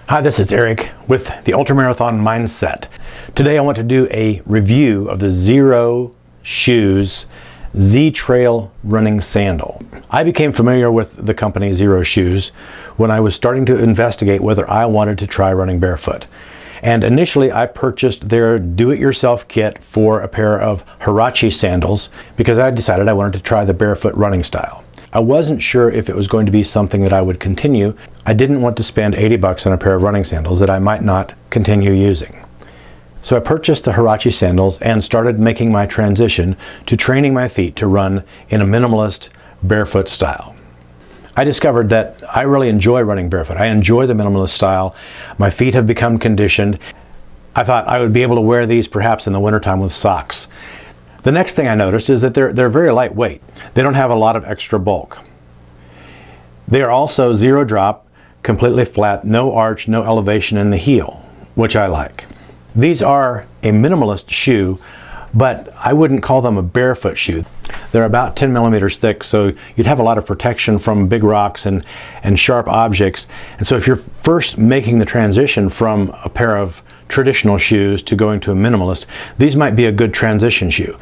Hi, this is Eric with the Ultramarathon Mindset. Today I want to do a review of the Xero Shoes Z-Trail running sandal. I became familiar with the company Xero Shoes when I was starting to investigate whether I wanted to try running barefoot. And initially I purchased their do-it-yourself kit for a pair of huarache sandals because I decided I wanted to try the barefoot running style. I wasn't sure if it was going to be something that I would continue. I didn't want to spend 80 bucks on a pair of running sandals that I might not continue using. So I purchased the huarache sandals and started making my transition to training my feet to run in a minimalist barefoot style. I discovered that I really enjoy running barefoot. I enjoy the minimalist style. My feet have become conditioned. I thought I would be able to wear these perhaps in the wintertime with socks. The next thing I noticed is that they're very lightweight. They don't have a lot of extra bulk. They are also zero drop, completely flat, no arch, no elevation in the heel, which I like. These are a minimalist shoe, but I wouldn't call them a barefoot shoe. They're about 10 millimeters thick, so you'd have a lot of protection from big rocks and sharp objects. And so if you're first making the transition from a pair of traditional shoes to going to a minimalist, these might be a good transition shoe.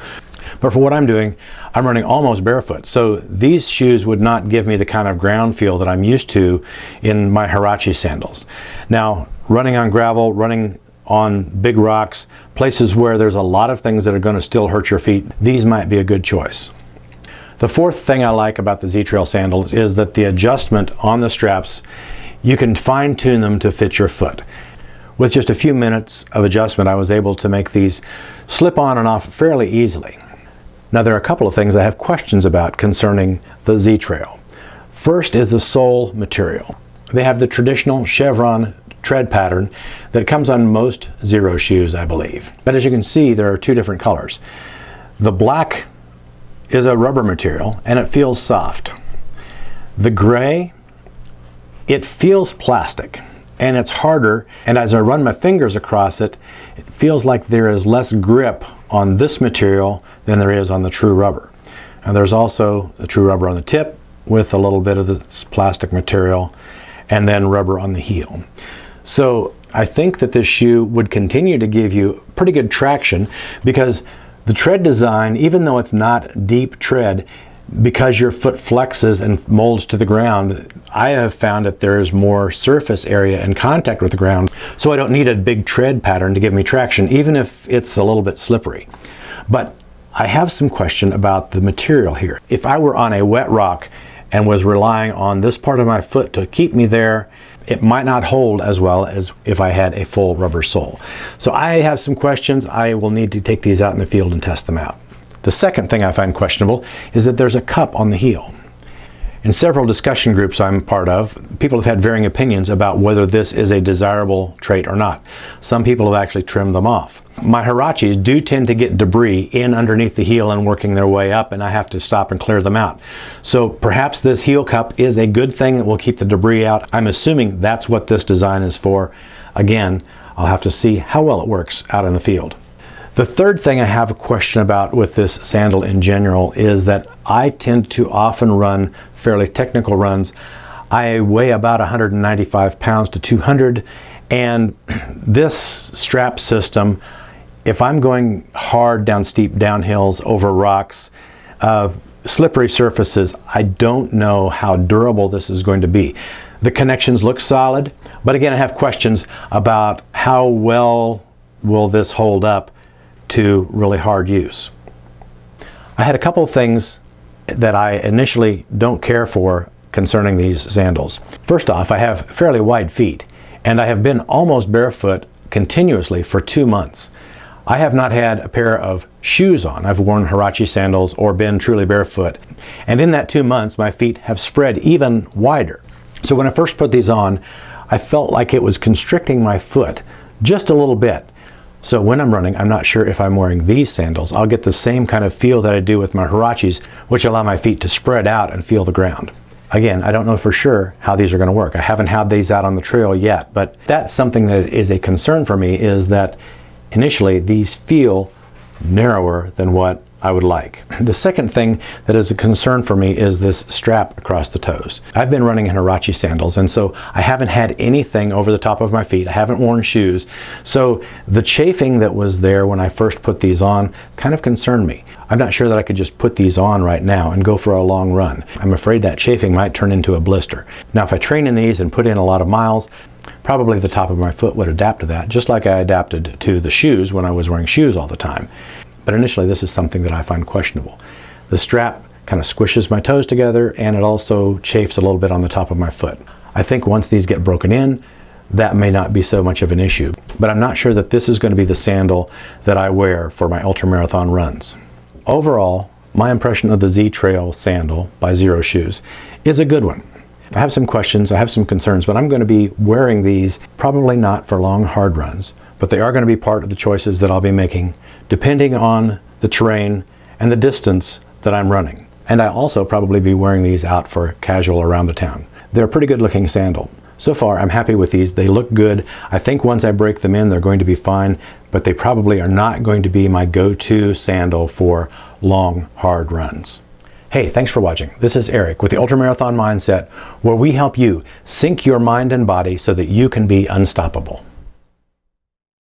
But for what I'm doing, I'm running almost barefoot, so these shoes would not give me the kind of ground feel that I'm used to in my huarache sandals. Now, running on gravel, running on big rocks, places where there's a lot of things that are going to still hurt your feet, these might be a good choice. The fourth thing I like about the Z-Trail sandals is that the adjustment on the straps, you can fine-tune them to fit your foot. With just a few minutes of adjustment, I was able to make these slip on and off fairly easily. Now, there are a couple of things I have questions about concerning the Z-Trail. First is the sole material. They have the traditional chevron tread pattern that comes on most Xero shoes, I believe. But as you can see, there are two different colors. The black is a rubber material and it feels soft. The gray, it feels plastic and it's harder, and as I run my fingers across it, it feels like there is less grip on this material than there is on the true rubber. And there's also the true rubber on the tip with a little bit of this plastic material and then rubber on the heel. So I think that this shoe would continue to give you pretty good traction because the tread design, even though it's not deep tread, because your foot flexes and molds to the ground, I have found that there is more surface area and contact with the ground, so I don't need a big tread pattern to give me traction, even if it's a little bit slippery. But I have some question about the material here. If I were on a wet rock and was relying on this part of my foot to keep me there, it might not hold as well as if I had a full rubber sole. So I have some questions. I will need to take these out in the field and test them out. The second thing I find questionable is that there's a cup on the heel. In several discussion groups I'm part of, people have had varying opinions about whether this is a desirable trait or not. Some people have actually trimmed them off. My huaraches do tend to get debris in underneath the heel and working their way up, and I have to stop and clear them out. So perhaps this heel cup is a good thing that will keep the debris out. I'm assuming that's what this design is for. Again, I'll have to see how well it works out in the field. The third thing I have a question about with this sandal in general is that I tend to often run fairly technical runs. I weigh about 195 pounds to 200, and this strap system, if I'm going hard down steep downhills over rocks, slippery surfaces, I don't know how durable this is going to be. The connections look solid, but again, I have questions about how well will this hold up to really hard use. I had a couple of things that I initially don't care for concerning these sandals. First off, I have fairly wide feet, and I have been almost barefoot continuously for 2 months. I have not had a pair of shoes on. I've worn huarache sandals or been truly barefoot, and in that 2 months my feet have spread even wider. So when I first put these on, I felt like it was constricting my foot just a little bit. So when I'm running, I'm not sure if I'm wearing these sandals, I'll get the same kind of feel that I do with my huaraches, which allow my feet to spread out and feel the ground. Again, I don't know for sure how these are going to work. I haven't had these out on the trail yet, but that's something that is a concern for me, is that initially these feel narrower than what I would like. The second thing that is a concern for me is this strap across the toes. I've been running in huarache sandals, and so I haven't had anything over the top of my feet. I haven't worn shoes. So the chafing that was there when I first put these on kind of concerned me. I'm not sure that I could just put these on right now and go for a long run. I'm afraid that chafing might turn into a blister. Now, if I train in these and put in a lot of miles, probably the top of my foot would adapt to that, just like I adapted to the shoes when I was wearing shoes all the time. But initially, this is something that I find questionable. The strap kind of squishes my toes together, and it also chafes a little bit on the top of my foot. I think once these get broken in, that may not be so much of an issue. But I'm not sure that this is going to be the sandal that I wear for my ultramarathon runs. Overall, my impression of the Z-Trail sandal by Xero shoes is a good one. I have some questions, I have some concerns, but I'm going to be wearing these probably not for long, hard runs, but they are going to be part of the choices that I'll be making depending on the terrain and the distance that I'm running. And I'll also probably be wearing these out for casual around the town. They're a pretty good looking sandal. So far, I'm happy with these. They look good. I think once I break them in, they're going to be fine, but they probably are not going to be my go-to sandal for long, hard runs. Hey, thanks for watching. This is Eric with the Ultramarathon Mindset, where we help you sync your mind and body so that you can be unstoppable.